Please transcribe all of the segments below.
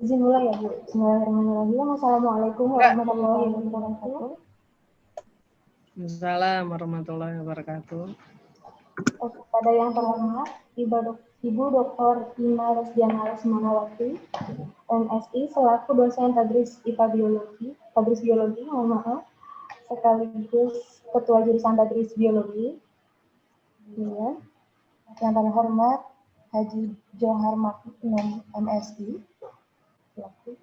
Izin mulai ya Bu. Bismillahirrahmanirrahim. Assalamualaikum warahmatullahi wabarakatuh. Waalaikumsalam warahmatullahi wabarakatuh. Kepada yang terhormat Ibu Dr. Ina Resdiana Lesmanawati, MSI, selaku dosen Tadris Biologi, mohon maaf, sekaligus Ketua Jurusan Tadris Biologi. Ya. Yang terhormat Haji Johar Maknun, MSI,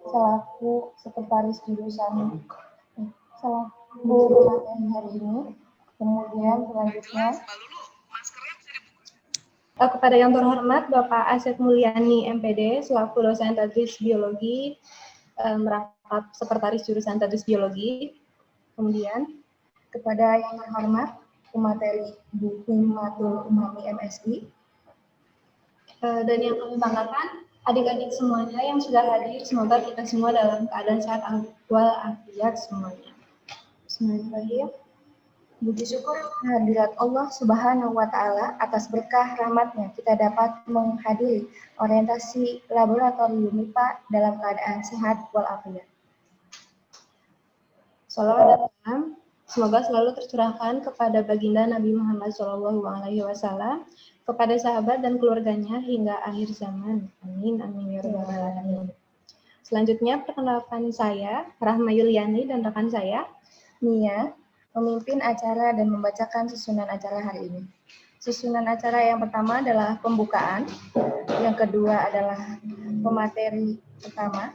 selaku Sekretaris Jurusan pemateri hari ini. Kemudian selanjutnya kepada yang terhormat Bapak Asep Mulyani MPD selaku dosen Tadris Biologi, merangkap Sekretaris Jurusan Tadris Biologi. Kemudian kepada yang terhormat pemateri Bu Himatul Umami MSI, dan yang kami banggakan adik-adik semuanya yang sudah hadir, semoga kita semua dalam keadaan sehat walafiat semuanya. Bismillahirrahmanirrahim. Puji syukur kehadirat Allah Subhanahu wa Ta'ala atas berkah rahmatnya kita dapat menghadiri orientasi laboratorium MIPA dalam keadaan sehat walafiat. Salawat dan salam semoga selalu tercurahkan kepada baginda Nabi Muhammad SAW, kepada sahabat dan keluarganya hingga akhir zaman. Amin, amin ya rabbal alamin. Selanjutnya perkenalkan saya Rahma Yuliani dan rekan saya Nia, memimpin acara dan membacakan susunan acara hari ini. Susunan acara yang pertama adalah pembukaan, yang kedua adalah pemateri pertama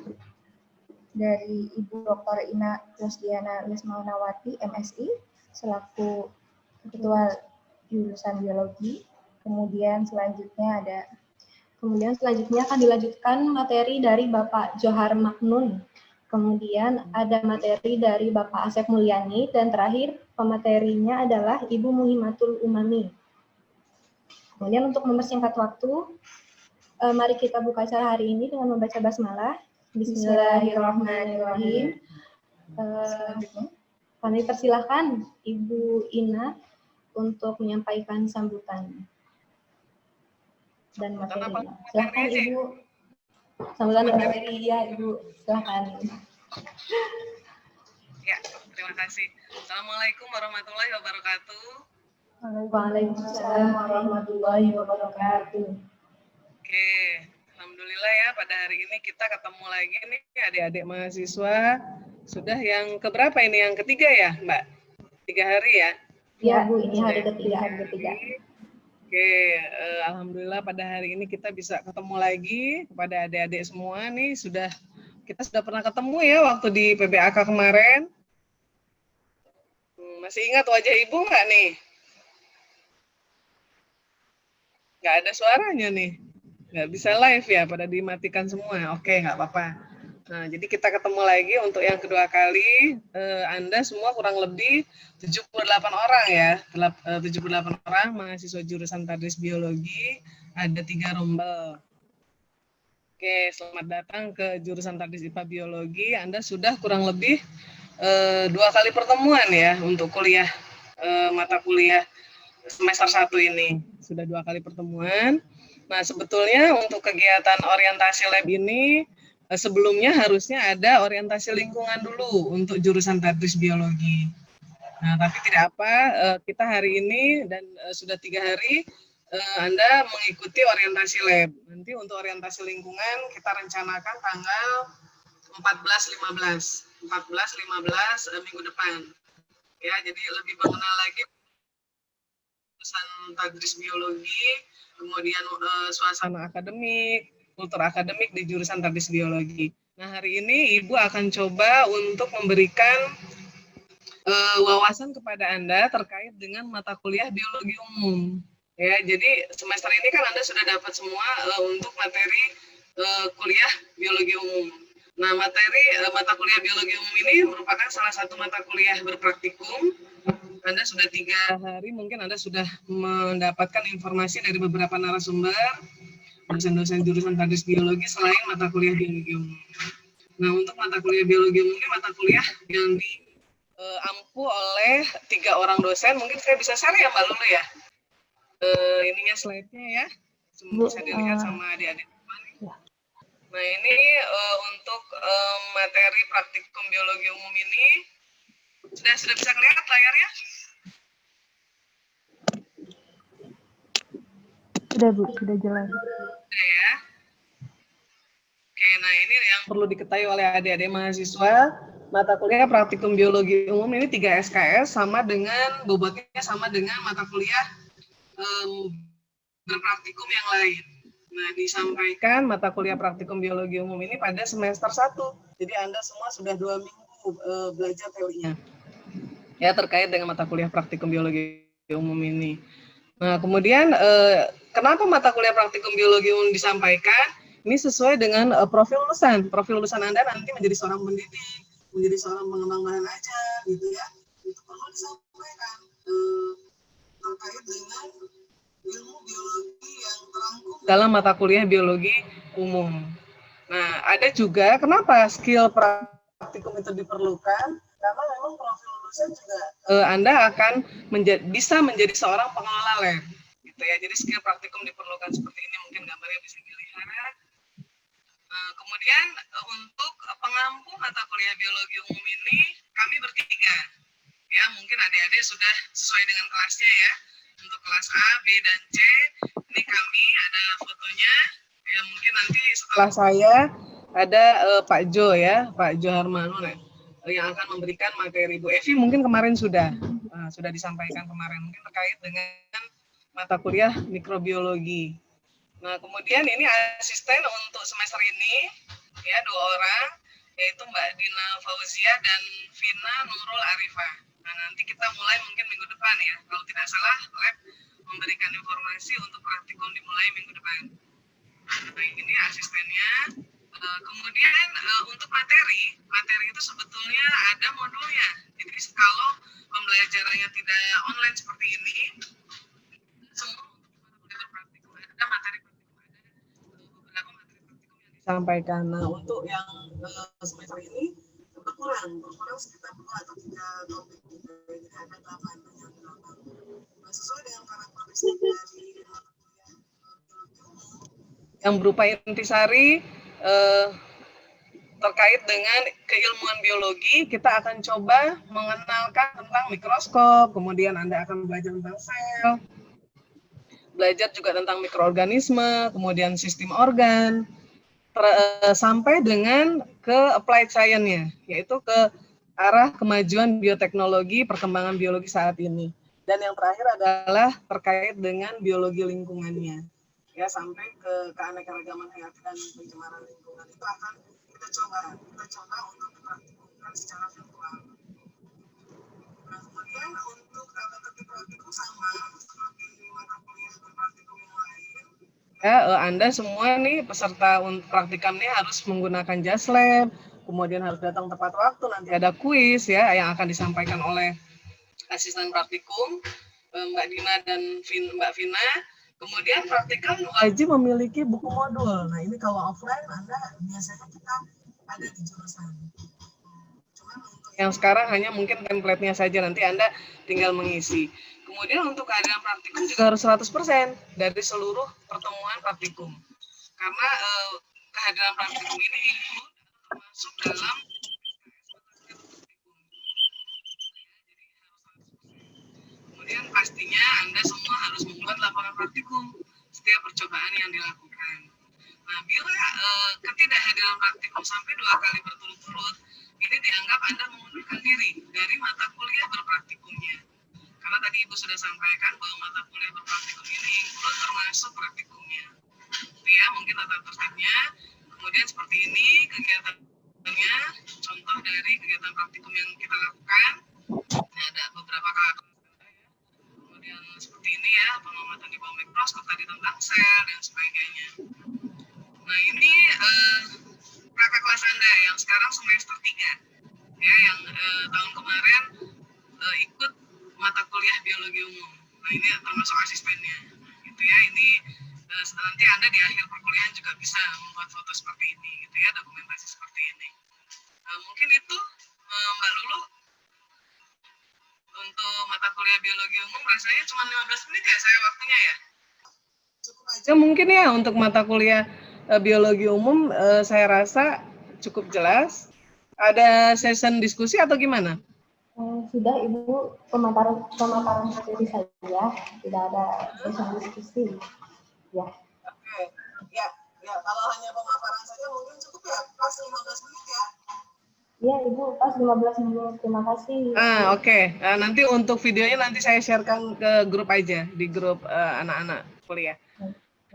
dari Ibu Dr. Ina Resdiana Lesmanawati, MSI, selaku Ketua Jurusan Biologi. Kemudian selanjutnya akan dilanjutkan materi dari Bapak Johar Maknun. Kemudian ada materi dari Bapak Asep Mulyani, dan terakhir pematerinya adalah Ibu Muhimatul Umami. Kemudian untuk mempersingkat waktu, mari kita buka acara hari ini dengan membaca basmalah. Bismillahirrahmanirrahim. Kami persilahkan Ibu Ina untuk menyampaikan sambutan dan materi. Silakan Ibu. Sambutan dan materi, ya Ibu, silakan. Ya, terima kasih. Assalamualaikum warahmatullahi wabarakatuh. Waalaikumsalam warahmatullahi wabarakatuh. Oke, alhamdulillah ya pada hari ini kita ketemu lagi nih adik-adik mahasiswa. Sudah yang keberapa ini? Yang ketiga ya, Mbak? 3 hari ya? Iya Bu, ini hari ketiga. Oke, alhamdulillah pada hari ini kita bisa ketemu lagi kepada adik-adik semua nih. Kita sudah pernah ketemu ya waktu di PBAK kemarin. Masih ingat wajah Ibu nggak nih? Nggak ada suaranya nih. Nggak bisa live ya, pada dimatikan semua. Oke, nggak apa-apa. Nah, jadi kita ketemu lagi untuk yang kedua kali. Anda semua kurang lebih 78 orang ya. 78 orang mahasiswa jurusan Tadris Biologi. Ada 3 rombel. Oke, selamat datang ke jurusan Tadris IPA Biologi. Anda sudah kurang lebih 2 kali pertemuan ya untuk kuliah, mata kuliah semester 1 ini. Sudah 2 kali pertemuan. Nah, sebetulnya untuk kegiatan orientasi lab ini, sebelumnya harusnya ada orientasi lingkungan dulu untuk jurusan Tadris Biologi. Nah, tapi tidak apa, kita hari ini dan sudah 3 hari, Anda mengikuti orientasi lab. Nanti untuk orientasi lingkungan kita rencanakan tanggal 14-15 minggu depan. Ya, jadi lebih mengenal lagi jurusan Tadris Biologi, kemudian suasana akademik, kultur akademik di jurusan Tadris Biologi. Nah, hari ini Ibu akan coba untuk memberikan wawasan kepada Anda terkait dengan mata kuliah biologi umum. Ya, jadi semester ini kan Anda sudah dapat semua untuk materi kuliah biologi umum. Nah, materi mata kuliah biologi umum ini merupakan salah satu mata kuliah berpraktikum. Anda sudah 3 hari, mungkin Anda sudah mendapatkan informasi dari beberapa narasumber, dosen-dosen jurusan Tadris Biologi selain mata kuliah biologi umum. Nah, untuk mata kuliah biologi umum ini mata kuliah yang diampu oleh 3 orang dosen. Mungkin saya bisa share ya Mbak Lulu ya? Ininya slide-nya ya, bisa dilihat sama adik-adik. Nah, ini untuk materi praktikum biologi umum ini sudah bisa kelihatan layarnya? Sudah Bu, sudah jelas. Sudah ya. Oke, nah ini yang perlu diketahui oleh adik-adik mahasiswa. Mata kuliah praktikum biologi umum ini 3 SKS sama dengan bobotnya sama dengan mata kuliah berpraktikum yang lain. Nah, disampaikan mata kuliah praktikum biologi umum ini pada semester 1. Jadi Anda semua sudah 2 minggu belajar teorinya. Ya, terkait dengan mata kuliah praktikum biologi umum ini. Nah, kemudian kenapa mata kuliah praktikum biologi umum disampaikan? Ini sesuai dengan profil lulusan. Profil lulusan Anda nanti menjadi seorang pendidik, menjadi seorang pengembang bahan ajar, gitu ya. Itu perlu disampaikan terkait dengan ilmu biologi yang terangkum dalam mata kuliah biologi umum. Nah, ada juga kenapa skill praktikum itu diperlukan? Karena memang profil lulusan juga Anda akan bisa menjadi seorang pengelola lab, gitu ya. Jadi skill praktikum diperlukan seperti ini, mungkin gambarnya bisa dilihat. Kemudian untuk pengampu mata kuliah biologi umum ini kami bertiga, ya mungkin adik-adik sudah sesuai dengan kelasnya ya. Untuk kelas A, B, dan C ini kami ada fotonya. Ya mungkin nanti setelah saya ada Pak Jo ya, Pak Jo Harmano yang akan memberikan materi. Bu Evi mungkin kemarin sudah disampaikan kemarin mungkin terkait dengan mata kuliah mikrobiologi. Nah, kemudian ini asisten untuk semester ini, ya 2 orang, yaitu Mbak Dina Fauzia dan Vina Nurul Arifah. Nah, nanti kita mulai mungkin minggu depan ya, kalau tidak salah lab memberikan informasi untuk praktikum dimulai minggu depan. Nah, ini asistennya. Kemudian untuk materi itu sebetulnya ada modulnya. Jadi kalau pembelajarannya tidak online seperti ini, semua berpraktikum ada materi sampaikan. Nah, untuk yang semester ini berkurang sekitar 2 atau 3 topik. Jadi ada 8 yang 8. Nah, sesuai dengan karakteristik dari yang berupa intisari terkait dengan keilmuan biologi, kita akan coba mengenalkan tentang mikroskop, kemudian Anda akan belajar tentang sel, belajar juga tentang mikroorganisme, kemudian sistem organ, sampai dengan ke applied science-nya, yaitu ke arah kemajuan bioteknologi, perkembangan biologi saat ini. Dan yang terakhir adalah terkait dengan biologi lingkungannya. Ya, sampai ke keanekaragaman hayati dan pencemaran lingkungan. Itu akan kita coba untuk dipraktikkan secara virtual. Nah, kemudian untuk tata-tata praktikum sama seperti mata kuliah berpraktikum yang lain. Ya, Anda semua nih peserta untuk praktikum ini harus menggunakan JASLab, kemudian harus datang tepat waktu, nanti ada kuis ya yang akan disampaikan oleh asisten praktikum Mbak Dina dan Mbak Vina. Kemudian praktikum wajib memiliki buku modul. Nah, ini kalau offline Anda biasanya kita ada di jurusan. Cuman untuk yang sekarang hanya mungkin template-nya saja, nanti Anda tinggal mengisi. Kemudian untuk keadaan praktikum juga harus 100% dari seluruh pertemuan praktikum. Karena kehadiran praktikum ini masuk dalam kemudian pastinya Anda semua harus membuat laporan praktikum setiap percobaan yang dilakukan. Nah, bila ketidakhadiran praktikum sampai 2 kali berturut-turut, ini dianggap Anda mengundurkan diri dari mata kuliah berpraktikumnya. Karena tadi Ibu sudah sampaikan bahwa mata kuliah berpraktikum ini include termasuk praktikumnya. Ya, mungkin tata tertibnya. Kemudian seperti ini kegiatannya, contoh dari kegiatan praktikum yang kita lakukan. Ini ada beberapa kakak. Kemudian seperti ini ya, pengamatan di bawah mikroskop tadi tentang sel dan sebagainya. Nah, ini kakak kelas Anda yang sekarang semester 3. Ya, yang tahun kemarin ikut mata kuliah biologi umum. Nah, ini termasuk asistennya. Gitu ya, ini nanti Anda di akhir perkuliahan juga bisa membuat foto seperti ini, gitu ya, dokumentasi seperti ini. Mungkin itu Mbak Lulu untuk mata kuliah biologi umum rasanya cuma 15 menit ya saya waktunya ya. Cukup aja mungkin ya untuk mata kuliah biologi umum saya rasa cukup jelas. Ada session diskusi atau gimana? Sudah Ibu, pemaparan materi saja, tidak ada sesi diskusi. Ya. Oke. Ya, ya kalau hanya pemaparan saja mungkin cukup ya, pas 15 menit ya. Iya Ibu, pas 15 menit. Terima kasih. Oke. Nanti untuk videonya nanti saya sharekan ke grup aja, di grup anak-anak kuliah.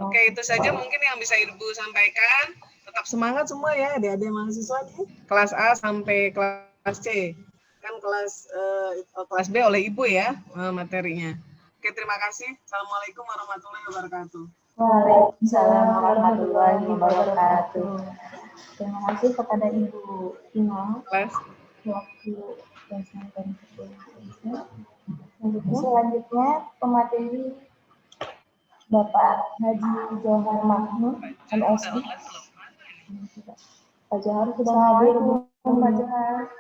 Oke, itu saja mungkin yang bisa Ibu sampaikan. Tetap semangat semua ya, adik-adik mahasiswa nih. Kelas A sampai kelas C. Kan kelas B oleh Ibu ya materinya. Oke, terima kasih. Assalamualaikum warahmatullahi wabarakatuh. Waalaikumsalam warahmatullahi wabarakatuh. Terima kasih kepada Ibu Ina waktu dan selanjutnya pemateri Bapak Haji Johar Mahmud MSI. Pak Johar sudah hadir, Pak Johar.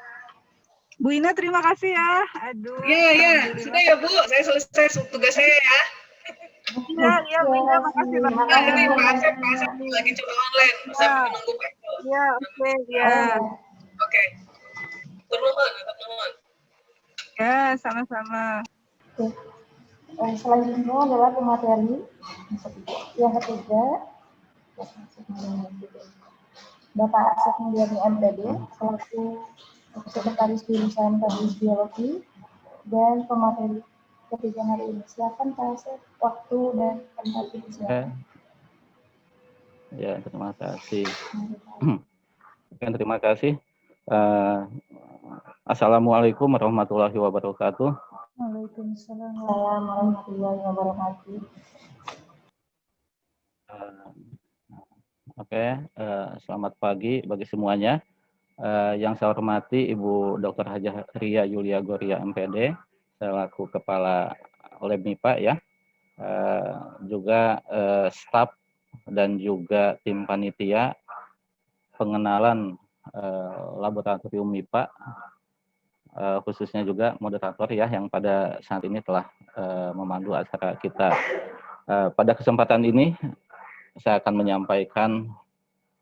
Bu Ina, terima kasih ya. Aduh. Iya, sudah ya Bu. Saya selesai tugas saya ya. Iya, Bu Ina, makasih banyak. Ini Pak Asep lagi coba online sambil menunggu Pak. Iya, oke, ya. Oke. Bernuhun. Ya, sama-sama. Selanjutnya adalah pemateri yang ketiga, Bapak Asep Mulyani MPD selaku Sekretaris Jurusan Teknik Biologi, dan pemateri ketiga hari ini. Silakan Pak Asep, waktu dan tempat silakan. Ya, terima kasih. Terima kasih. Assalamualaikum warahmatullahi wabarakatuh. Waalaikumsalam warahmatullahi wabarakatuh. Selamat pagi bagi semuanya. Yang saya hormati Ibu Dr. Hajah Ria Yulia Goria MPD selaku Kepala Lab MIPA ya. Juga staf dan juga tim panitia pengenalan laboratorium MIPA, khususnya juga moderator ya yang pada saat ini telah memandu acara kita. Pada kesempatan ini saya akan menyampaikan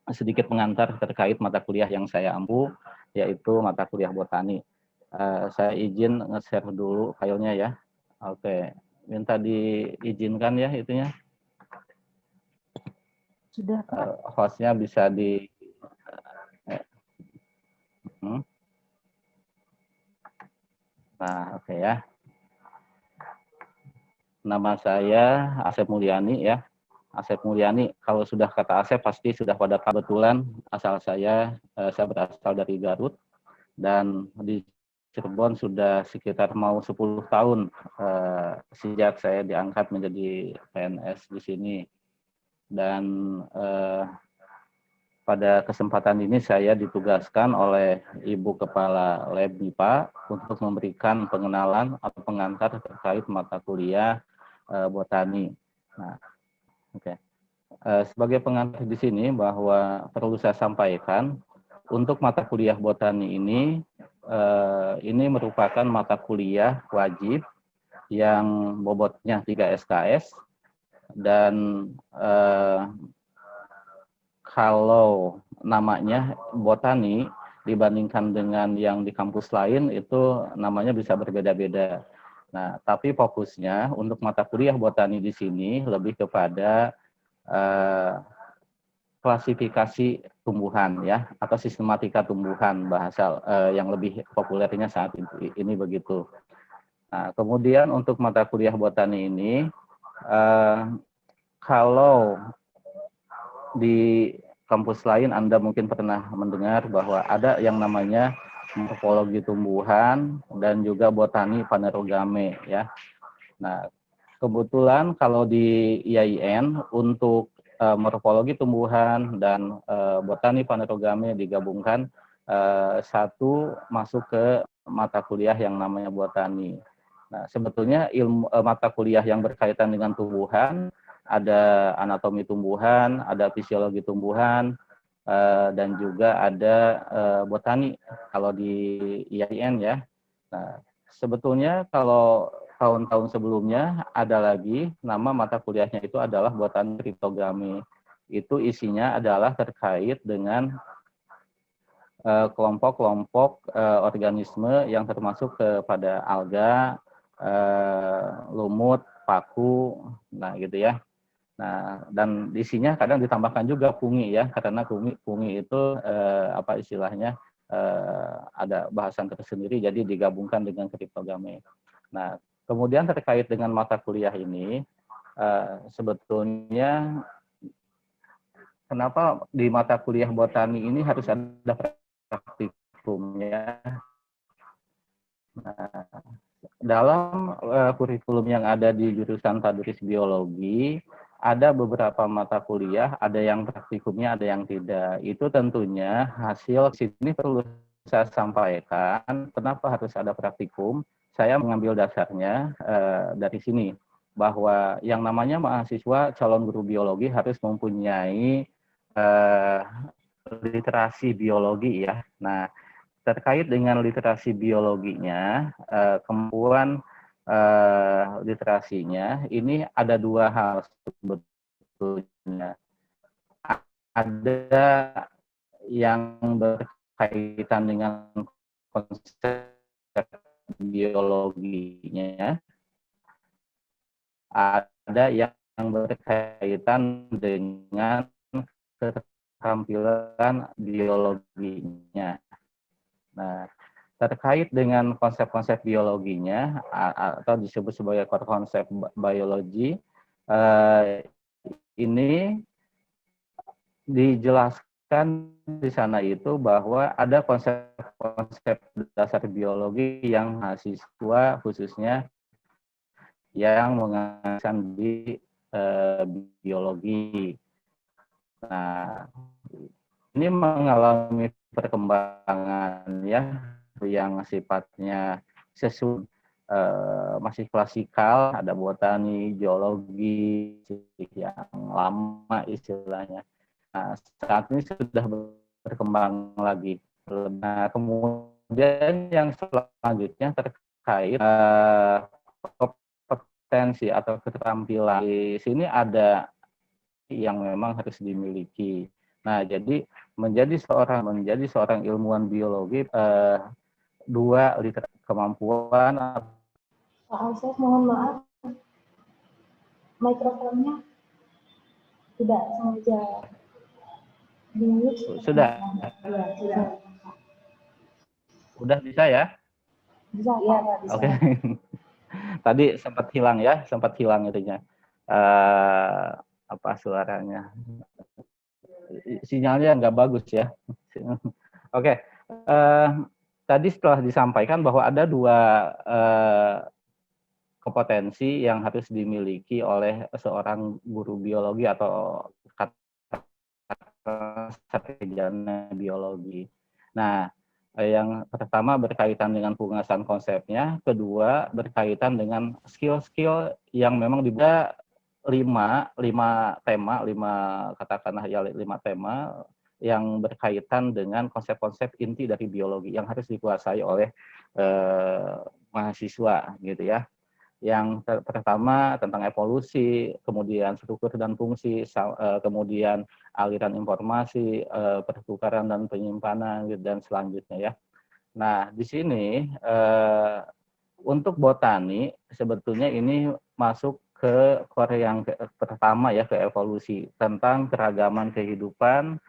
sedikit pengantar terkait mata kuliah yang saya ampu, yaitu mata kuliah botani. Saya izin nge-share dulu filenya ya. Oke, minta diizinkan ya itunya. Sudah, hostnya bisa di Nah, oke ya. Nama saya Asep Mulyani ya. Asep Mulyani, kalau sudah kata Asep pasti sudah pada kebetulan asal saya berasal dari Garut dan di Cirebon sudah sekitar mau 10 tahun sejak saya diangkat menjadi PNS di sini. Dan pada kesempatan ini saya ditugaskan oleh Ibu Kepala Lab MIPA untuk memberikan pengenalan atau pengantar terkait mata kuliah botani. Nah, oke. Sebagai pengantar di sini bahwa perlu saya sampaikan untuk mata kuliah botani ini merupakan mata kuliah wajib yang bobotnya 3 SKS dan kalau namanya botani dibandingkan dengan yang di kampus lain itu namanya bisa berbeda-beda. Nah, tapi fokusnya untuk mata kuliah botani di sini lebih kepada klasifikasi tumbuhan ya atau sistematika tumbuhan bahasa yang lebih populernya saat ini begitu. Nah, kemudian untuk mata kuliah botani ini kalau di kampus lain Anda mungkin pernah mendengar bahwa ada yang namanya morfologi tumbuhan dan juga botani phanerogame ya. Nah, kebetulan kalau di IAIN untuk morfologi tumbuhan dan botani phanerogame digabungkan satu masuk ke mata kuliah yang namanya botani. Nah, sebetulnya ilmu mata kuliah yang berkaitan dengan tumbuhan ada anatomi tumbuhan, ada fisiologi tumbuhan, dan juga ada botani kalau di IAIN ya. Nah, sebetulnya kalau tahun-tahun sebelumnya ada lagi nama mata kuliahnya itu adalah botani kriptogami. itu isinya adalah terkait dengan kelompok-kelompok organisme yang termasuk kepada alga, lumut, paku, nah gitu ya. Nah, dan isinya kadang ditambahkan juga fungi ya, karena fungi itu apa istilahnya ada bahasan tersendiri, jadi digabungkan dengan kriptogame. Nah, kemudian terkait dengan mata kuliah ini, sebetulnya kenapa di mata kuliah botani ini harus ada praktikumnya? Nah, dalam kurikulum yang ada di jurusan Tadris Biologi, ada beberapa mata kuliah, ada yang praktikumnya, ada yang tidak. Itu tentunya hasil sini perlu saya sampaikan, kenapa harus ada praktikum. Saya mengambil dasarnya dari sini, bahwa yang namanya mahasiswa calon guru biologi harus mempunyai literasi biologi ya. Nah, terkait dengan literasi biologinya, kemampuan literasinya, ini ada dua hal sebetulnya. Ada yang berkaitan dengan konsep biologinya, ada yang berkaitan dengan keterampilan biologinya. Nah, terkait dengan konsep-konsep biologinya atau disebut sebagai core konsep biologi, ini dijelaskan di sana itu bahwa ada konsep-konsep dasar biologi yang mahasiswa khususnya yang mengajarkan di biologi. Nah, ini mengalami perkembangan ya yang sifatnya masih klasikal, ada botani, geologi yang lama istilahnya. Nah, saat ini sudah berkembang lagi. Nah, kemudian yang selanjutnya terkait kompetensi atau keterampilan. Di sini ada yang memang harus dimiliki. Nah, jadi menjadi seorang ilmuwan biologi, dua kemampuan. Pak Alsef, mohon maaf, mikrofonnya tidak sengaja di-mute. Sudah. Ya, sudah. Udah bisa ya? Bisa, ya, Pak, bisa. Oke. Tadi sempat hilang itunya. Apa suaranya? Sinyalnya nggak bagus ya. Oke. Tadi setelah disampaikan bahwa ada dua kompetensi yang harus dimiliki oleh seorang guru biologi atau sarjana biologi. Nah, yang pertama berkaitan dengan penguasaan konsepnya, kedua berkaitan dengan skill-skill yang memang dibuat lima tema yang berkaitan dengan konsep-konsep inti dari biologi yang harus dikuasai oleh mahasiswa gitu ya. Yang pertama tentang evolusi, kemudian struktur dan fungsi, kemudian aliran informasi, pertukaran dan penyimpanan, dan selanjutnya ya. Nah, di sini untuk botani sebetulnya ini masuk ke core yang pertama ya, ke evolusi, tentang keragaman kehidupan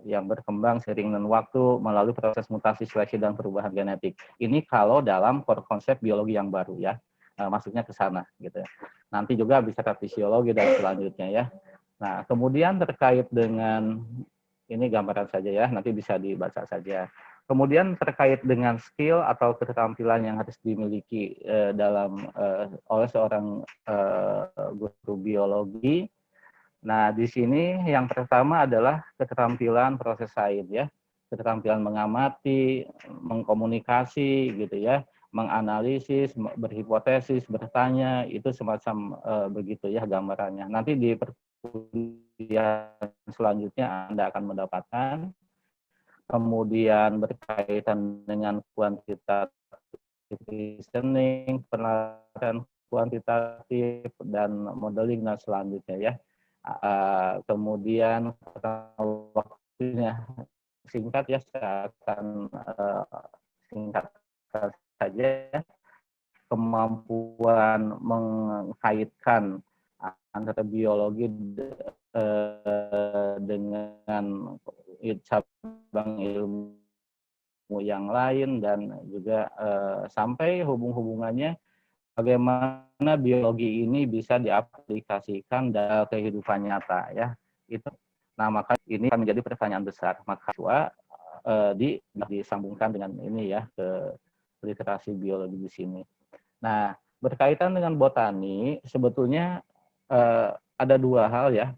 yang berkembang seiring dengan waktu melalui proses mutasi, seleksi, dan perubahan genetik. Ini kalau dalam core konsep biologi yang baru ya, masuknya ke sana gitu ya. Nanti juga bisa ke fisiologi dan selanjutnya ya. Nah, kemudian terkait dengan ini gambaran saja ya, nanti bisa dibaca saja. Kemudian terkait dengan skill atau keterampilan yang harus dimiliki oleh seorang guru biologi. Nah, di sini yang pertama adalah keterampilan proses sains ya, keterampilan mengamati, mengkomunikasi gitu ya, menganalisis, berhipotesis, bertanya, itu semacam begitu ya gambarannya. Nanti di perkuliahan selanjutnya Anda akan mendapatkan. Kemudian berkaitan dengan kuantitatif reasoning, penelitian kuantitatif, dan modeling dan selanjutnya ya. Kemudian waktunya singkat ya, saya akan singkatkan saja. Kemampuan mengkaitkan antara biologi dengan cabang ilmu yang lain, dan juga sampai hubungannya bagaimana biologi ini bisa diaplikasikan dalam kehidupan nyata ya. Itu, nah maka ini akan menjadi pertanyaan besar. Maka disambungkan dengan ini ya, ke literasi biologi di sini. Nah, berkaitan dengan botani, sebetulnya ada dua hal ya.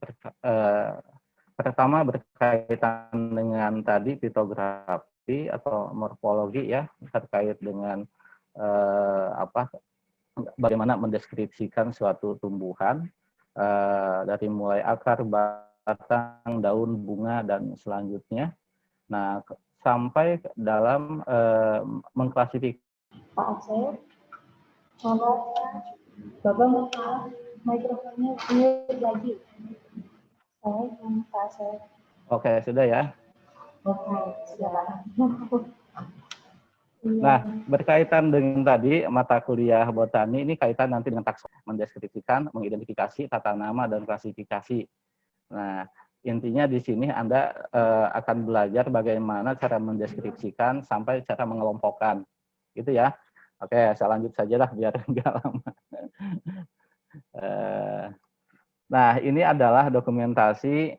Pertama berkaitan dengan tadi fitografi atau morfologi ya, terkait dengan bagaimana mendeskripsikan suatu tumbuhan dari mulai akar, batang, daun, bunga, dan selanjutnya. Nah, sampai dalam mengklasifikasi. Pak Aceh, kalau Bapak mau mikrofonnya mute lagi. Saya yang Pak Aceh. Oke, sudah ya. Oke, silakan. Nah, berkaitan dengan tadi mata kuliah botani, ini kaitan nanti dengan taksonomi, mendeskripsikan, mengidentifikasi, tata nama, dan klasifikasi. Nah, intinya di sini Anda akan belajar bagaimana cara mendeskripsikan sampai cara mengelompokkan. Gitu ya. Oke, saya lanjut saja lah biar enggak lama. Nah, ini adalah dokumentasi.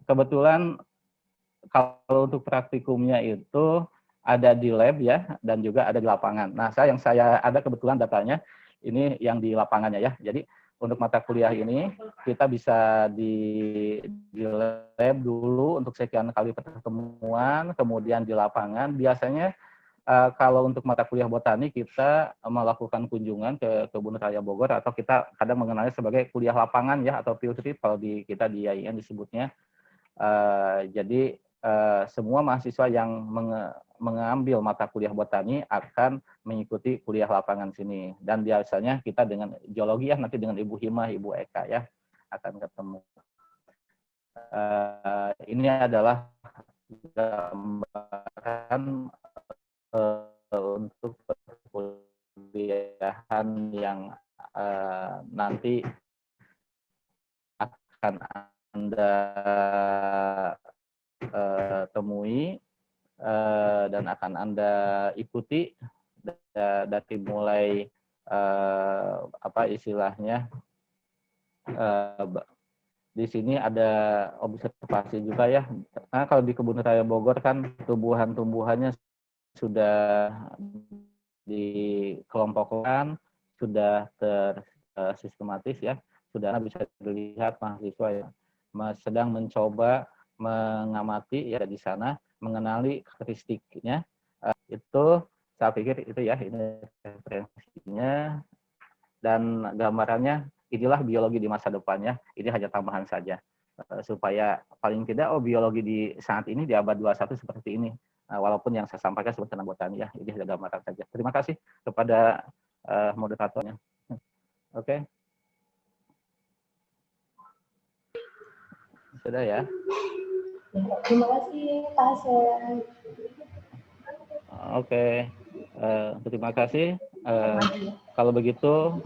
Kebetulan kalau untuk praktikumnya itu ada di lab ya, dan juga ada di lapangan. Nah, yang saya ada kebetulan datanya ini yang di lapangannya ya. Jadi untuk mata kuliah ini kita bisa di lab dulu untuk sekian kali pertemuan, kemudian di lapangan biasanya kalau untuk mata kuliah botani kita melakukan kunjungan ke Kebun Raya Bogor, atau kita kadang mengenalnya sebagai kuliah lapangan ya, atau field trip kalau kita di IAIN disebutnya. Jadi semua mahasiswa yang mengambil mata kuliah botani akan mengikuti kuliah lapangan sini, dan biasanya kita dengan geologi ya, nanti dengan Ibu Himah, Ibu Eka ya akan ketemu. Ini adalah gambaran untuk perkuliahan yang nanti akan Anda temui dan akan Anda ikuti dari mulai apa istilahnya, di sini ada observasi juga ya. Nah, kalau di Kebun Raya Bogor kan tumbuhan-tumbuhannya sudah dikelompokkan, sudah tersistematis ya. Sudah bisa dilihat mahasiswa ya sedang mencoba mengamati ya di sana, mengenali karakteristiknya. Itu saya pikir itu ya, ini referensinya dan gambarannya. Inilah biologi di masa depannya. Ini hanya tambahan saja supaya paling tidak biologi di saat ini di abad 21 seperti ini. Walaupun yang saya sampaikan seperti tentang botani ya, ini hanya gambaran saja. Terima kasih kepada moderatornya. Oke. Sudah ya. Terima kasih Pak Asep. Oke. Terima kasih. Kalau begitu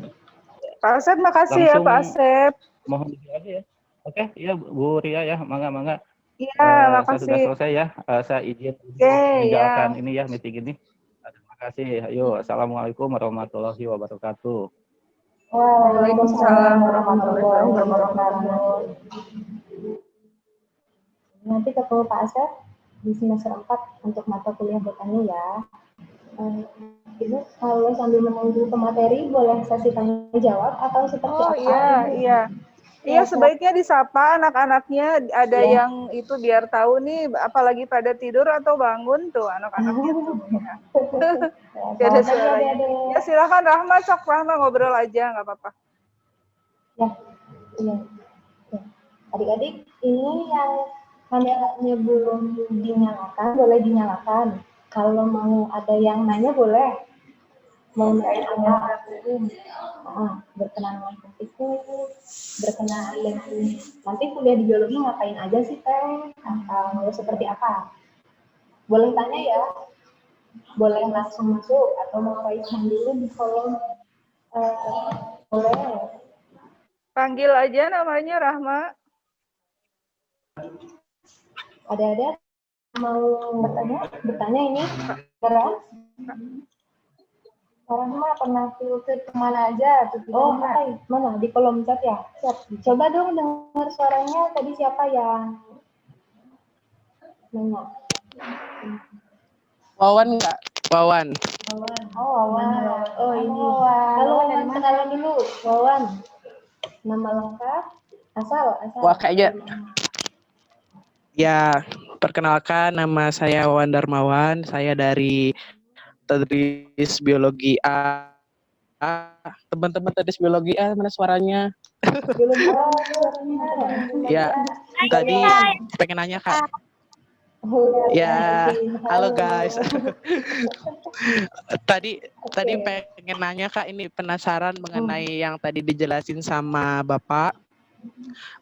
Pak Asep, makasih ya Pak Asep. Mohon dijelaskan ya. Oke, iya Bu Ria ya, mangga. Iya, saya sudah makasih. selesai ya. Saya izin Ya. meninggalkan ini ya, meeting ini. Terima kasih. Ayo, assalamualaikum warahmatullahi wabarakatuh. Waalaikumsalam warahmatullahi wabarakatuh. Nanti ketemu Pak Asep di semester 4 untuk mata kuliah botani ya. Ibu kalau sambil menunggu ke materi boleh sesi tanya jawab atau seperti apa? Iya, sebaiknya disapa anak-anaknya, ada yang itu biar tahu nih, apalagi pada tidur atau bangun tuh anak-anaknya tuh. Ya, ada suaranya. Ya silakan Rahma, sok Rahma ngobrol aja, nggak apa-apa. Ya. Adik-adik, ini yang kameranya belum dinyalakan, boleh dinyalakan. Kalau mau ada yang nanya boleh. mengenai almarhum, berkenaan dengan praktikum, berkenaan dengan nanti kuliah di biologi ngapain aja sih Teh, atau seperti apa? Boleh tanya ya, boleh langsung masuk atau mau raise hand dulu di kolom. Boleh. Panggil aja namanya Rahma. Ada mau bertanya ini Rahma pernah filter kemana aja? Oh, apa? Mana? Di kolom chat ya? Chat. Coba dong dengar suaranya. Tadi siapa yang nanya? Wawan nggak? Wawan. Oh, Wawan. Oh, ini. Halo, Wawan. Kenalan dulu. Wawan. Nama lengkap? Asal. Wah, kayaknya. Ya, perkenalkan nama saya Wawan Darmawan. Saya dari Tedris Biologi A. Teman-teman Tedris Biologi A, mana suaranya? Biologi A, suaranya. Ya, tadi pengen nanya Kak. Ya, halo guys. Tadi pengen nanya Kak, ini penasaran mengenai yang tadi dijelasin sama Bapak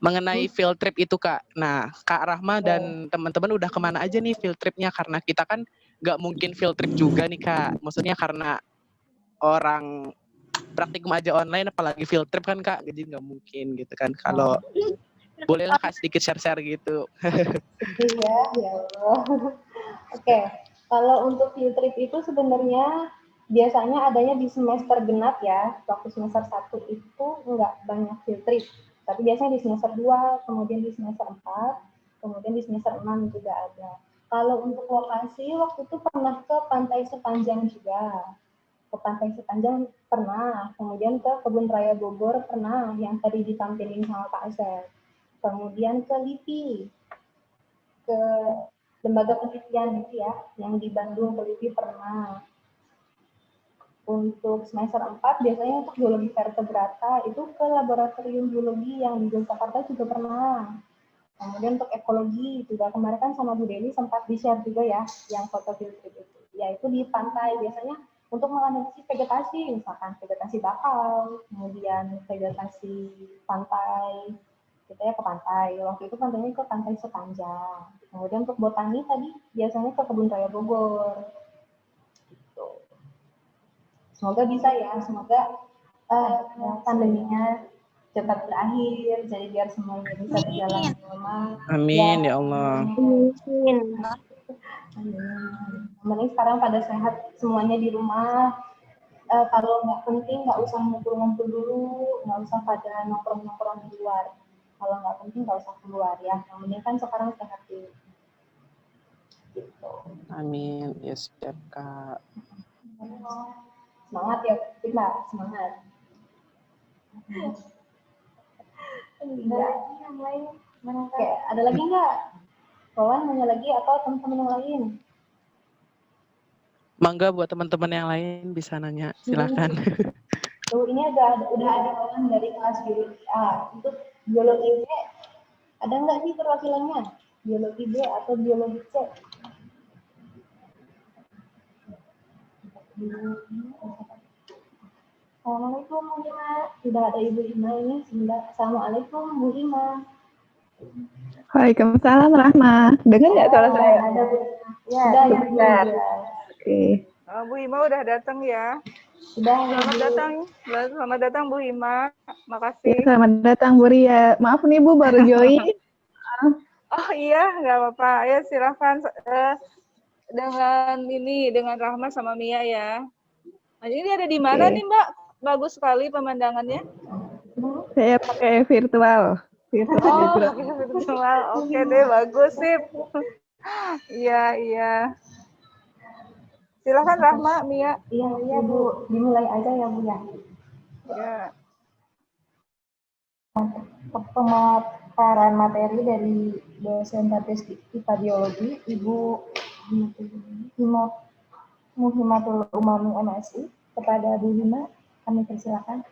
mengenai field trip itu Kak. Nah, Kak Rahma dan teman-teman udah kemana aja nih field tripnya? Karena kita kan nggak mungkin field trip juga nih Kak. Maksudnya karena orang praktikum aja online, apalagi field trip kan Kak, jadi nggak mungkin gitu kan. Kalau bolehlah Kak sedikit share-share gitu. Iya, ya Allah. Oke, kalau untuk field trip itu sebenarnya biasanya adanya di semester genap ya. Waktu semester 1 itu nggak banyak field trip. Tapi biasanya di semester 2, kemudian di semester 4, kemudian di semester 6 juga ada. Kalau untuk lokasi, waktu itu pernah ke Pantai Sepanjang juga. Ke Pantai Sepanjang pernah, kemudian ke Kebun Raya Bogor pernah, yang tadi ditampilin sama Pak Asep. Kemudian ke LIPI, ke lembaga penelitian itu ya, yang di Bandung ke LIPI pernah. Untuk semester 4 biasanya untuk biologi vertebrata itu ke laboratorium biologi yang di Yogyakarta juga pernah. Kemudian untuk ekologi juga kemarin kan sama Bu Deli sempat di-share juga ya yang foto field trip itu. Yaitu di pantai biasanya untuk menganalisis vegetasi, misalkan vegetasi bakau, kemudian vegetasi pantai, kita ya ke pantai. Waktu itu pantainya ke Pantai Sepanjang. Kemudian untuk botani tadi biasanya ke Kebun Raya Bogor. Gitu. Semoga bisa ya, semoga pandeminya cepat berakhir, jadi biar semuanya bisa berjalan normal. Amin ya Allah. Amin. Amin. Sekarang pada sehat semuanya di rumah. Kalau nggak penting nggak usah ngumpul-ngumpul dulu, nggak usah pada nongkrong-nongkrong di luar. Kalau nggak penting nggak usah keluar ya. Yang penting kan sekarang sehat dulu. Gitu. Amin. Ya siap Kak. Semangat ya kita, semangat. Enggak, yang lain mana? Oke, ada lagi nggak? Kawan nanya lagi atau teman-teman yang lain? Mangga buat teman-teman yang lain bisa nanya, silakan. Tuh, ini udah ada orang dari kelas biologi A. Untuk biologi B, ada nggak nih perwakilannya? Biologi B atau biologi C? Assalamualaikum Bu Hima. Sudah ada Ibu Hima ini. Assalamualaikum Bu Hima. Waalaikumsalam Rahma. Dengar nggak suara saya? Ada Bu. Ya, sudah. Oke. Bu Hima udah datang ya. Sudah. Selamat datang Bu Hima. Makasih. Ya, selamat datang Bu Ria. Maaf nih Bu baru join. Oh iya, nggak apa-apa. Ayo silakan dengan Rahma sama Mia ya. Nah, ini ada di mana nih Mbak? Bagus sekali pemandangannya. Saya pakai virtual. Virtual. Oke deh, bagus sip. Iya. Silakan Rahma, Mia. Iya Bu, dimulai aja ya Bu ya. Ya. Pemaparan materi dari dosen IPA Biologi, Ibu Muhimmatul Umami MSI. Kepada Bu Hima, kami persilakan.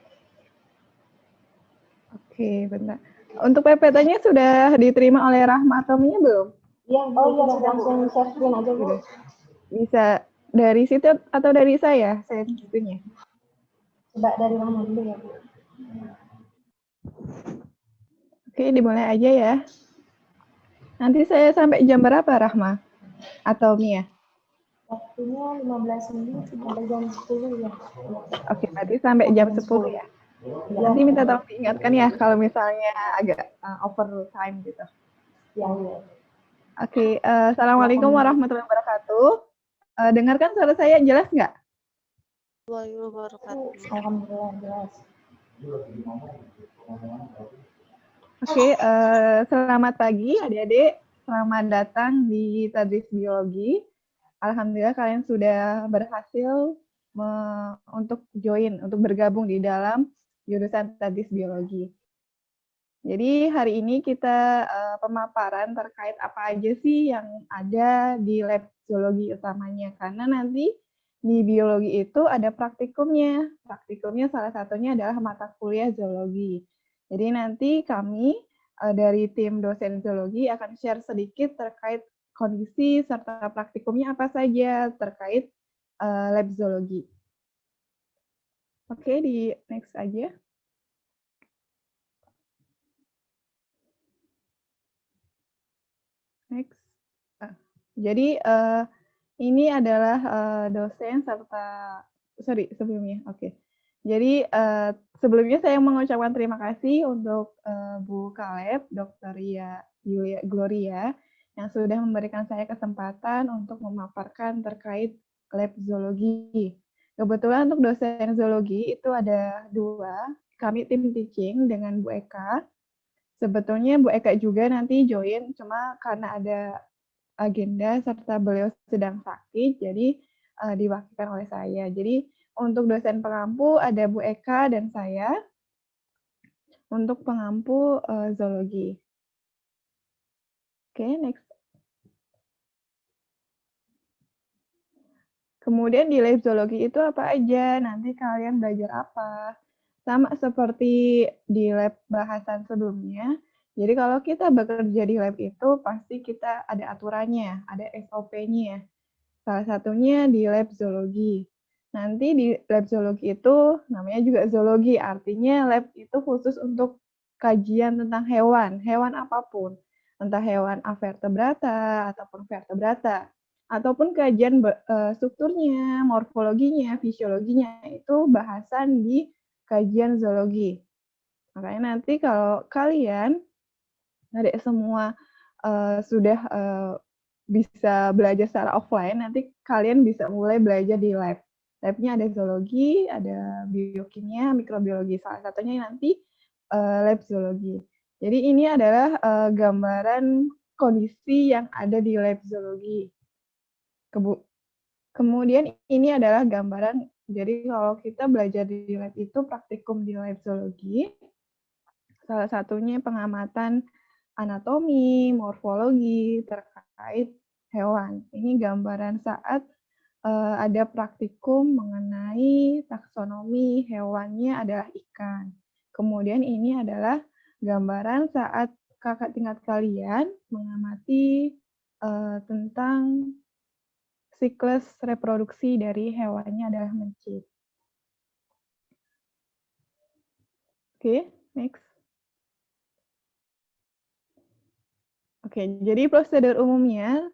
Oke, bentar. Untuk PPT-nya sudah diterima oleh Rahma atau Mia belum? Iya, sudah langsung share screen aja Bu. Bisa dari situ atau dari saya itunya? Coba dari mana dulu ya, Bu? Oke, dimulai aja ya. Nanti saya sampai jam berapa, Rahma? Atau Mia? Waktunya 15 menit sampai jam 10 ya. Oke, berarti sampai jam 10 ya. Ya, Nanti minta tolong diingatkan ya kalau misalnya agak over time gitu. ya, ya. Oke, Assalamualaikum warahmatullahi wabarakatuh. Dengarkan suara saya jelas nggak? Alhamdulillah jelas. Oke, selamat pagi adik-adik. Selamat datang di Tadris Biologi. Alhamdulillah kalian sudah berhasil untuk bergabung di dalam jurusan Tadris Biologi. Jadi hari ini kita pemaparan terkait apa aja sih yang ada di lab zoologi utamanya. Karena nanti di biologi itu ada praktikumnya. Praktikumnya salah satunya adalah mata kuliah zoologi. Jadi nanti kami dari tim dosen zoologi akan share sedikit terkait kondisi serta praktikumnya apa saja terkait lab zoologi. Oke, di next aja. Next. Jadi ini adalah dosen serta sebelumnya. Oke. Jadi sebelumnya saya mengucapkan terima kasih untuk Bu Kaleb, Dr. Ria Yulia Gloria yang sudah memberikan saya kesempatan untuk memaparkan terkait lab zoologi. Kebetulan untuk dosen zoologi itu ada 2. Kami tim teaching dengan Bu Eka. Sebetulnya Bu Eka juga nanti join, cuma karena ada agenda serta beliau sedang sakit, jadi diwakilkan oleh saya. Jadi untuk dosen pengampu ada Bu Eka dan saya untuk pengampu zoologi. Oke, next. Kemudian di lab zoologi itu apa aja? Nanti kalian belajar apa? Sama seperti di lab bahasan sebelumnya. Jadi kalau kita bekerja di lab itu pasti kita ada aturannya, ada SOP-nya. Salah satunya di lab zoologi. Nanti di lab zoologi itu namanya juga zoologi, artinya lab itu khusus untuk kajian tentang hewan apapun. Entah hewan avertebrata ataupun vertebrata. Ataupun kajian strukturnya, morfologinya, fisiologinya, itu bahasan di kajian zoologi. Makanya nanti kalau kalian adik semua sudah bisa belajar secara offline, nanti kalian bisa mulai belajar di lab. Labnya ada zoologi, ada biokimia, mikrobiologi. Salah satunya nanti lab zoologi. Jadi ini adalah gambaran kondisi yang ada di lab zoologi. Kemudian ini adalah gambaran, jadi kalau kita belajar di lab itu praktikum di lab zoologi, salah satunya pengamatan anatomi, morfologi terkait hewan. Ini gambaran saat ada praktikum mengenai taksonomi hewannya adalah ikan. Kemudian ini adalah gambaran saat kakak tingkat kalian mengamati tentang siklus reproduksi dari hewannya adalah mencit. Oke, next. Oke, jadi prosedur umumnya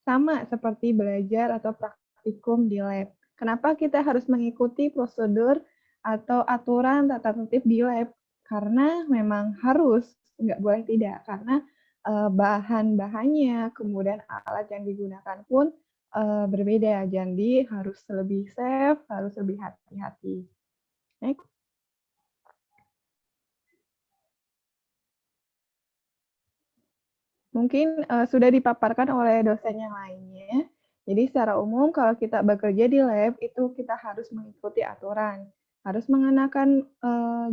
sama seperti belajar atau praktikum di lab. Kenapa kita harus mengikuti prosedur atau aturan tata tertib di lab? Karena memang harus, nggak boleh tidak. Karena bahan-bahannya, kemudian alat yang digunakan pun berbeda. Jadi harus lebih safe, harus lebih hati-hati. Next. Mungkin sudah dipaparkan oleh dosen yang lainnya. Jadi secara umum kalau kita bekerja di lab itu kita harus mengikuti aturan. Harus mengenakan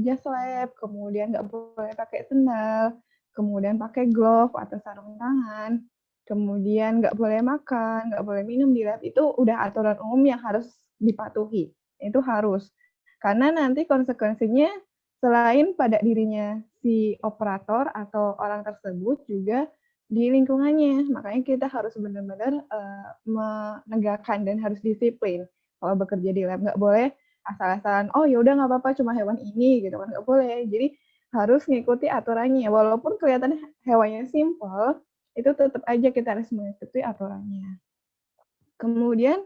jas lab, kemudian nggak boleh pakai sendal, kemudian pakai glove atau sarung tangan, kemudian nggak boleh makan, nggak boleh minum di lab. Itu udah aturan umum yang harus dipatuhi. Itu harus. Karena nanti konsekuensinya selain pada dirinya si operator atau orang tersebut juga di lingkungannya. Makanya kita harus benar-benar menegakkan dan harus disiplin kalau bekerja di lab. Nggak boleh asal-asalan, oh ya udah nggak apa-apa cuma hewan ini gitu kan, nggak boleh. Jadi harus ngikuti aturannya. Walaupun kelihatan hewannya simple, itu tetap aja kita harus mengikuti aturannya. Kemudian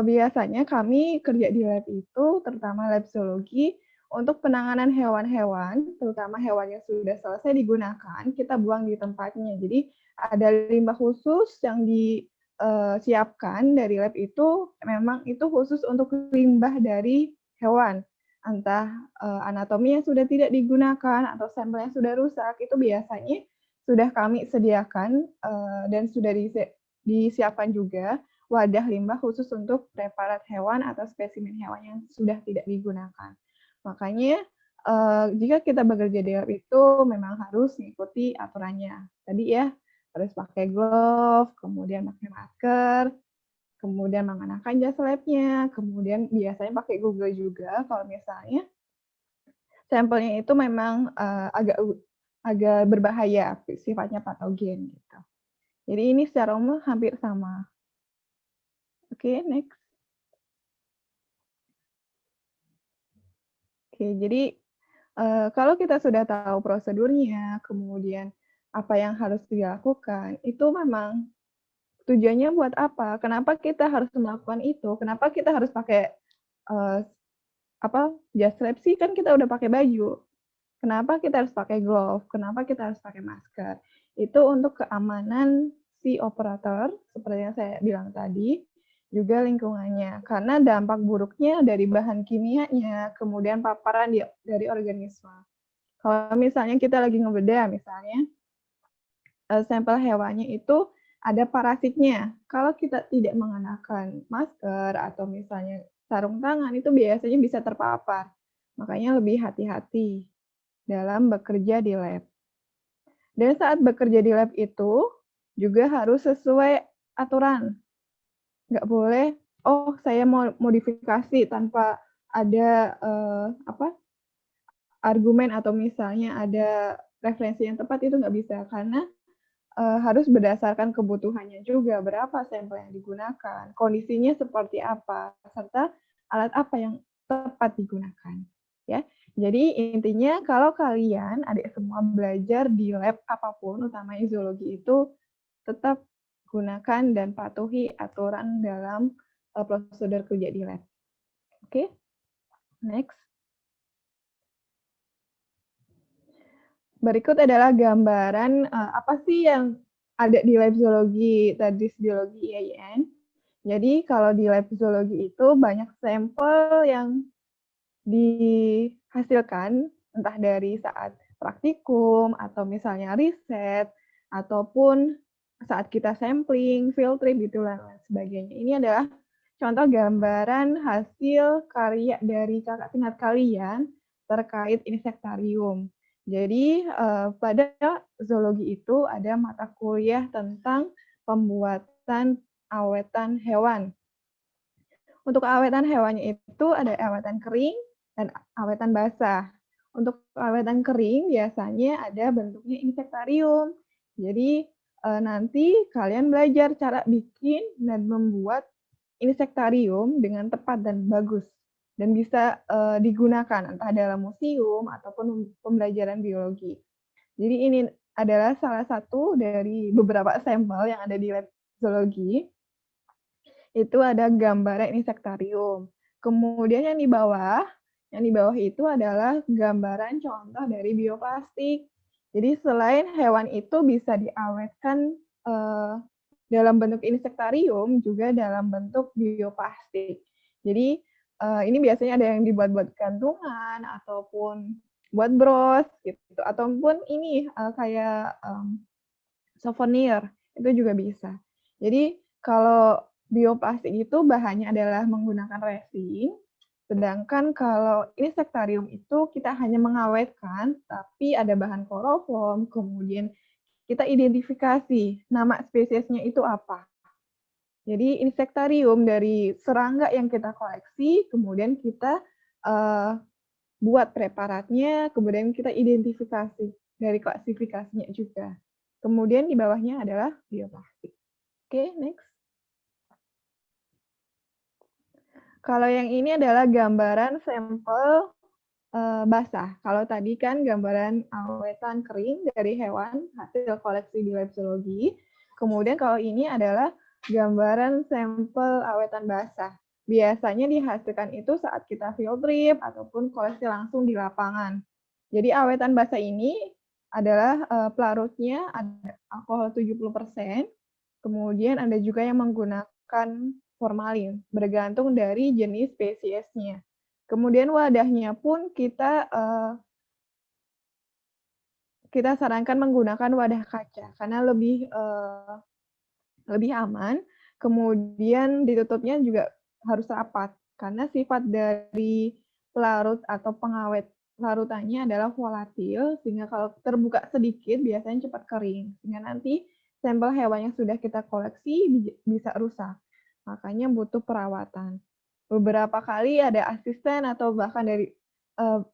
biasanya kami kerja di lab itu, terutama lab zoologi, untuk penanganan hewan-hewan, terutama hewan yang sudah selesai digunakan, kita buang di tempatnya. Jadi ada limbah khusus yang disiapkan dari lab itu, memang itu khusus untuk limbah dari hewan. Entah anatomi yang sudah tidak digunakan atau sampel yang sudah rusak, itu biasanya sudah kami sediakan dan sudah disiapkan juga wadah limbah khusus untuk preparat hewan atau spesimen hewan yang sudah tidak digunakan. Makanya jika kita bekerja di lab itu memang harus mengikuti aturannya. Tadi ya, harus pakai glove, kemudian pakai masker, kemudian mengenakan jas labnya, kemudian biasanya pakai Google juga kalau misalnya sampelnya itu memang agak berbahaya, sifatnya patogen gitu. Jadi ini secara umum hampir sama. Oke, next. Oke, jadi kalau kita sudah tahu prosedurnya, kemudian apa yang harus dilakukan, itu memang tujuannya buat apa? Kenapa kita harus melakukan itu? Kenapa kita harus pakai jas lab sih? Kan kita udah pakai baju. Kenapa kita harus pakai glove? Kenapa kita harus pakai masker? Itu untuk keamanan si operator, seperti yang saya bilang tadi, juga lingkungannya. Karena dampak buruknya dari bahan kimianya, kemudian paparan dari organisme. Kalau misalnya kita lagi ngebedah, misalnya sampel hewannya itu ada parasitnya. Kalau kita tidak mengenakan masker atau misalnya sarung tangan, itu biasanya bisa terpapar. Makanya lebih hati-hati dalam bekerja di lab. Dan saat bekerja di lab itu juga harus sesuai aturan. Nggak boleh, oh saya mau modifikasi tanpa ada argumen atau misalnya ada referensi yang tepat, itu nggak bisa. Karena harus berdasarkan kebutuhannya juga, berapa sampel yang digunakan, kondisinya seperti apa, serta alat apa yang tepat digunakan. Ya, jadi intinya kalau kalian adik semua belajar di lab apapun, utamanya zoologi itu, tetap gunakan dan patuhi aturan dalam prosedur kerja di lab. Oke, next. Berikut adalah gambaran apa sih yang ada di lab zoologi, tadi biologi IAIN. Jadi kalau di lab zoologi itu banyak sampel yang dihasilkan, entah dari saat praktikum, atau misalnya riset, ataupun saat kita sampling, field trip, gitu dan lain sebagainya. Ini adalah contoh gambaran hasil karya dari kakak tingkat kalian terkait insektarium. Jadi pada zoologi itu ada mata kuliah tentang pembuatan awetan hewan. Untuk awetan hewannya itu ada awetan kering dan awetan basah. Untuk awetan kering biasanya ada bentuknya insektarium. Jadi nanti kalian belajar cara bikin dan membuat insektarium dengan tepat dan bagus. Dan bisa digunakan entah dalam museum ataupun pembelajaran biologi. Jadi ini adalah salah satu dari beberapa sampel yang ada di lab zoologi. Itu ada gambaran insektarium. Kemudian yang di bawah itu adalah gambaran contoh dari bioplastik. Jadi selain hewan itu bisa diawetkan dalam bentuk insektarium, juga dalam bentuk bioplastik. Jadi ini biasanya ada yang dibuat-buat gantungan, ataupun buat bros, gitu. Ataupun ini kayak souvenir, itu juga bisa. Jadi kalau bioplastik itu bahannya adalah menggunakan resin, sedangkan kalau insektarium itu kita hanya mengawetkan, tapi ada bahan kloroform, kemudian kita identifikasi nama spesiesnya itu apa. Jadi insektarium dari serangga yang kita koleksi, kemudian kita buat preparatnya, kemudian kita identifikasi dari klasifikasinya juga. Kemudian di bawahnya adalah bioplastik. Oke, next. Kalau yang ini adalah gambaran sampel basah. Kalau tadi kan gambaran awetan kering dari hewan hasil koleksi di lab zoologi. Kemudian kalau ini adalah gambaran sampel awetan basah. Biasanya dihasilkan itu saat kita field trip ataupun koleksi langsung di lapangan. Jadi awetan basah ini adalah pelarutnya ada alkohol 70%, kemudian ada juga yang menggunakan formalin, bergantung dari jenis spesiesnya. Kemudian wadahnya pun kita sarankan menggunakan wadah kaca karena lebih aman. Kemudian ditutupnya juga harus rapat karena sifat dari pelarut atau pengawet larutannya adalah volatil, sehingga kalau terbuka sedikit biasanya cepat kering, sehingga nanti sampel hewan yang sudah kita koleksi bisa rusak. Makanya butuh perawatan. Beberapa kali ada asisten atau bahkan dari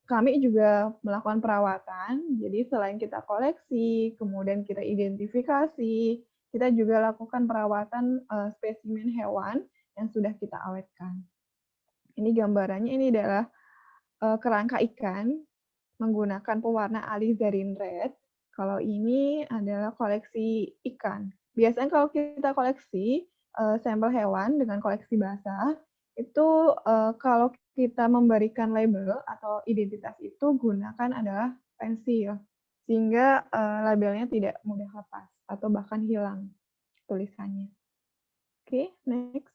kami juga melakukan perawatan. Jadi selain kita koleksi, kemudian kita identifikasi, kita juga lakukan perawatan spesimen hewan yang sudah kita awetkan. Ini gambarannya, ini adalah kerangka ikan menggunakan pewarna alizarin red. Kalau ini adalah koleksi ikan. Biasanya kalau kita koleksi sampel hewan dengan koleksi basah, itu kalau kita memberikan label atau identitas itu gunakan adalah pensil, sehingga labelnya tidak mudah lepas atau bahkan hilang tulisannya. Oke, next.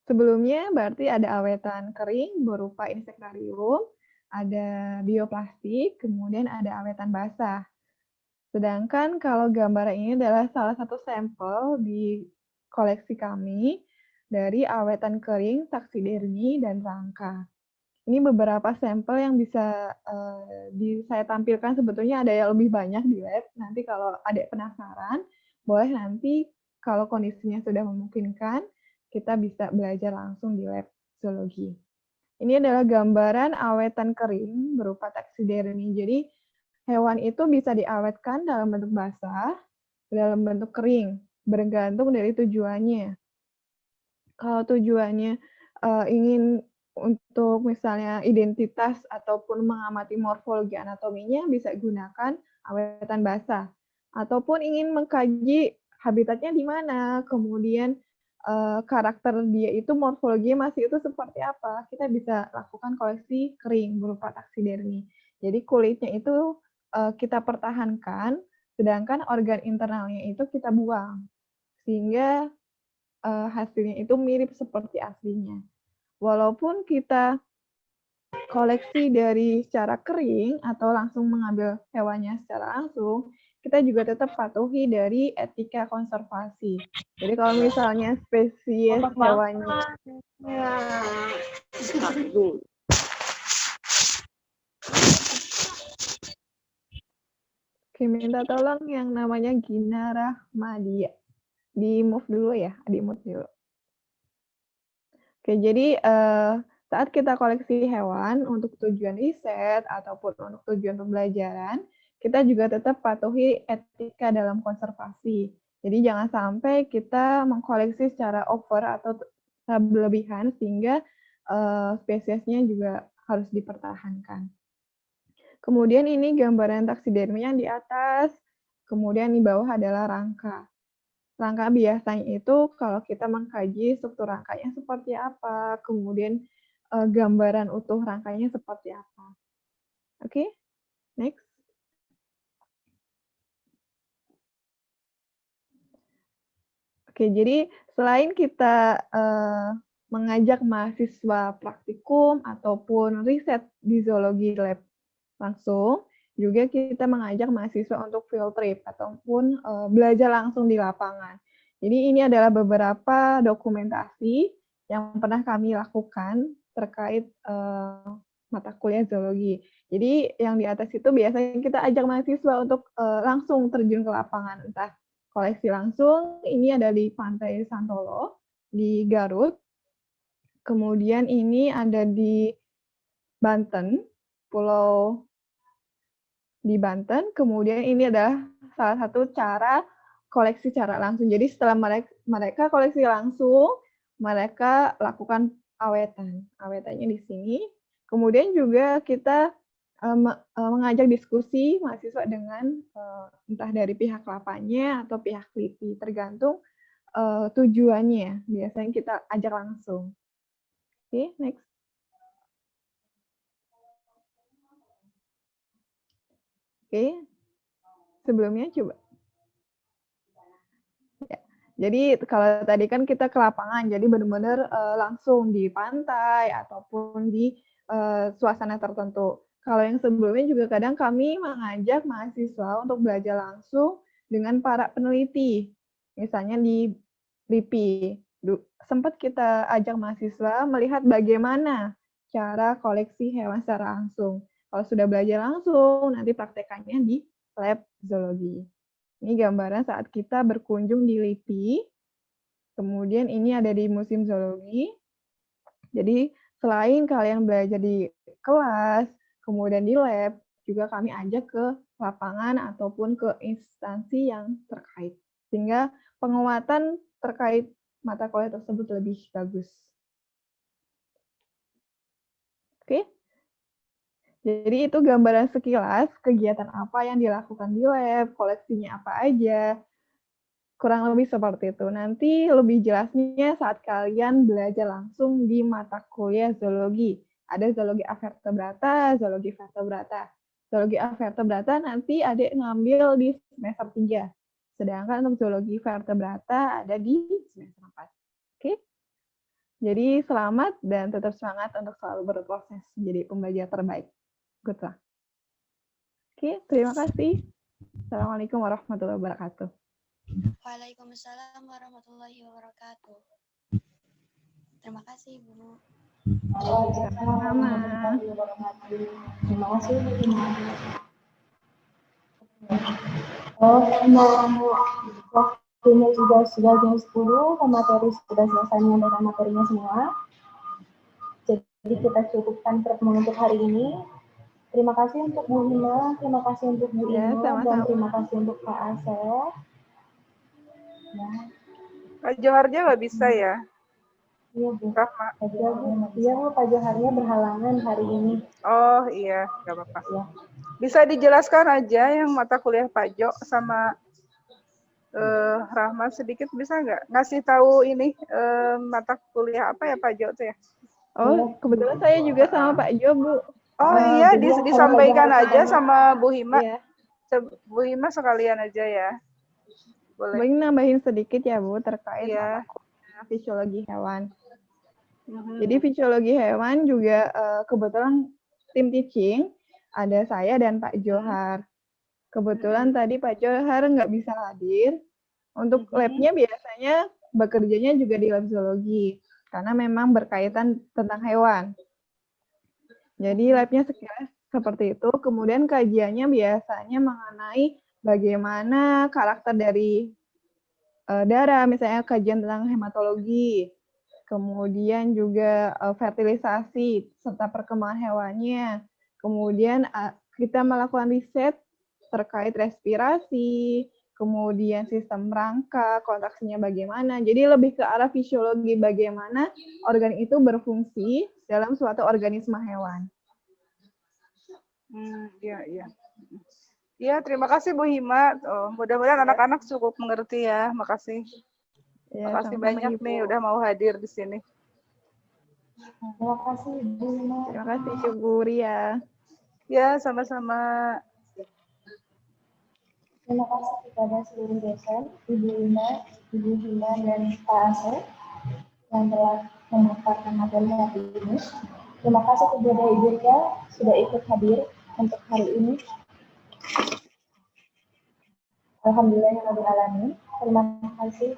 Sebelumnya berarti ada awetan kering berupa insektarium, ada bioplastik, kemudian ada awetan basah. Sedangkan kalau gambaran ini adalah salah satu sampel di koleksi kami dari awetan kering, taksidermi, dan rangka. Ini beberapa sampel yang bisa saya tampilkan, sebetulnya ada yang lebih banyak di lab. Nanti kalau ada penasaran, boleh nanti kalau kondisinya sudah memungkinkan, kita bisa belajar langsung di lab zoologi. Ini adalah gambaran awetan kering berupa taksidermi. Jadi hewan itu bisa diawetkan dalam bentuk basah, dalam bentuk kering, bergantung dari tujuannya. Kalau tujuannya ingin untuk misalnya identitas ataupun mengamati morfologi anatominya, bisa gunakan awetan basah. Ataupun ingin mengkaji habitatnya di mana, kemudian karakter dia itu morfologinya masih itu seperti apa, kita bisa lakukan koleksi kering berupa taksidermi. Jadi kulitnya itu kita pertahankan, sedangkan organ internalnya itu kita buang, sehingga hasilnya itu mirip seperti aslinya. Walaupun kita koleksi dari secara kering atau langsung mengambil hewannya secara langsung, kita juga tetap patuhi dari etika konservasi. Jadi kalau misalnya spesies hewannya Oke, minta tolong yang namanya Gina Rahmadia. Di-move dulu ya, di-move dulu. Oke, jadi saat kita koleksi hewan untuk tujuan riset ataupun untuk tujuan pembelajaran, kita juga tetap patuhi etika dalam konservasi. Jadi jangan sampai kita mengkoleksi secara over atau berlebihan sehingga spesiesnya juga harus dipertahankan. Kemudian ini gambaran taksidermi yang di atas, kemudian di bawah adalah rangka. Rangka biasanya itu kalau kita mengkaji struktur rangkanya seperti apa, kemudian gambaran utuh rangkanya seperti apa. Oke, next. Oke, jadi selain kita mengajak mahasiswa praktikum ataupun riset di zoologi lab langsung, juga kita mengajak mahasiswa untuk field trip ataupun belajar langsung di lapangan. Jadi ini adalah beberapa dokumentasi yang pernah kami lakukan terkait mata kuliah zoologi. Jadi yang di atas itu biasanya kita ajak mahasiswa untuk langsung terjun ke lapangan, entah koleksi langsung. Ini ada di Pantai Santolo di Garut. Kemudian ini ada di Banten, pulau di Banten. Kemudian ini adalah salah satu cara koleksi secara langsung. Jadi setelah mereka koleksi langsung, mereka lakukan awetan. Awetannya di sini. Kemudian juga kita mengajak diskusi mahasiswa dengan entah dari pihak lapanya atau pihak LIPI, tergantung tujuannya. Biasanya kita ajak langsung. Oke, next. Oke, sebelumnya coba. Ya. Jadi kalau tadi kan kita ke lapangan, jadi benar-benar langsung di pantai ataupun di suasana tertentu. Kalau yang sebelumnya juga kadang kami mengajak mahasiswa untuk belajar langsung dengan para peneliti, misalnya di LIPI. Sempat kita ajak mahasiswa melihat bagaimana cara koleksi hewan secara langsung. Kalau sudah belajar langsung, nanti praktekannya di lab zoologi. Ini gambaran saat kita berkunjung di LIPI. Kemudian ini ada di Museum Zoologi. Jadi selain kalian belajar di kelas, kemudian di lab, juga kami ajak ke lapangan ataupun ke instansi yang terkait. Sehingga penguatan terkait mata kuliah tersebut lebih bagus. Oke. Jadi itu gambaran sekilas kegiatan apa yang dilakukan di lab, koleksinya apa aja. Kurang lebih seperti itu. Nanti lebih jelasnya saat kalian belajar langsung di mata kuliah zoologi. Ada zoologi avertebrata, zoologi vertebrata. Zoologi avertebrata nanti adik ngambil di semester 3. Sedangkan untuk zoologi vertebrata ada di semester 4. Oke? Jadi selamat dan tetap semangat untuk selalu berproses menjadi pembelajar terbaik. Good luck. Oke, terima kasih. Assalamualaikum warahmatullahi wabarakatuh. Waalaikumsalam warahmatullahi wabarakatuh. Terima kasih, Bu. Sama-sama. Terima kasih. Waktunya sudah jam 10, materi sudah selesai menyampaikan materinya semua. Jadi kita cukupkan pertemuan untuk hari ini. Terima kasih untuk Bu Hima, terima kasih untuk Bu Ino, dan terima kasih untuk Pak Asep. Ya. Pak Joharja nggak bisa ya? Iya, Bu. Rahma. Iya, Bu. Pak Joharnya berhalangan hari ini. Oh iya, nggak apa-apa. Ya. Bisa dijelaskan aja yang mata kuliah Pak Jo sama Rahma sedikit, bisa nggak? Ngasih tahu ini mata kuliah apa ya Pak Jo tuh ya? Oh, kebetulan saya juga sama Pak Jo, Bu. Oh iya, disampaikan aja sama Bu Hima. Iya. Bu Hima sekalian aja ya. Boleh. Boleh nambahin sedikit ya, Bu, terkait Iya. fisiologi hewan. Jadi fisiologi hewan juga kebetulan tim teaching ada saya dan Pak Johar. Kebetulan tadi Pak Johar nggak bisa hadir. Untuk labnya biasanya bekerjanya juga di lab zoologi karena memang berkaitan tentang hewan. Jadi labnya sekilas seperti itu. Kemudian kajiannya biasanya mengenai bagaimana karakter dari darah, misalnya kajian tentang hematologi, kemudian juga fertilisasi serta perkembangan hewannya. Kemudian kita melakukan riset terkait respirasi, kemudian sistem rangka, kontraksinya bagaimana. Jadi lebih ke arah fisiologi bagaimana organ itu berfungsi dalam suatu organisme hewan. Iya. Ya, terima kasih Bu Hima. Mudah-mudahan anak-anak cukup mengerti ya. Makasih. Ya, makasih banyak nih udah mau hadir di sini. Terima kasih Bu Hima. Terima kasih Ibu Ria. Ya, sama-sama. Terima kasih kepada seluruh dosen, Ibu Hima dan Pak Asep yang telah memaparkan materi hari ini. Terima kasih kepada Ibu Ria sudah ikut hadir untuk hari ini. Alhamdulillahirrahmanirrahim. Terima kasih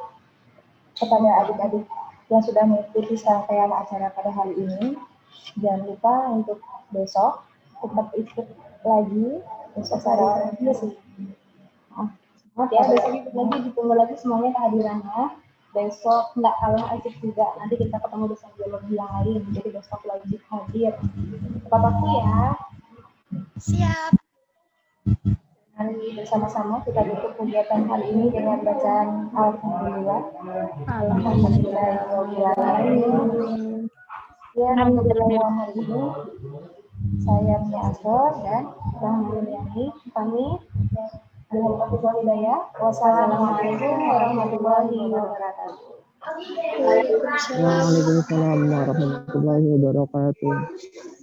kepada adik-adik yang sudah mengikuti serangkaian acara pada hari ini. Jangan lupa untuk besok tetap ikut lagi acara ini sih. Maaf ya, besok ikut lagi, ditunggu lagi semuanya kehadirannya. Besok nggak kalah asik juga. Nanti kita ketemu dosen biologi yang lain. Jadi besok wajib hadir. Tepat waktu ya. Siap. Mari bersama-sama kita tutup kegiatan hari ini dengan bacaan Alhamdulillah. Alhamdulillahirobbilalamin. Ya, alhamdulillah hari ini saya Mia Asor dan Rahmatullahi pamit. Wassalamualaikum warahmatullahi wabarakatuh. Waalaikumsalam. Waalaikumsalam warahmatullahi wabarakatuh.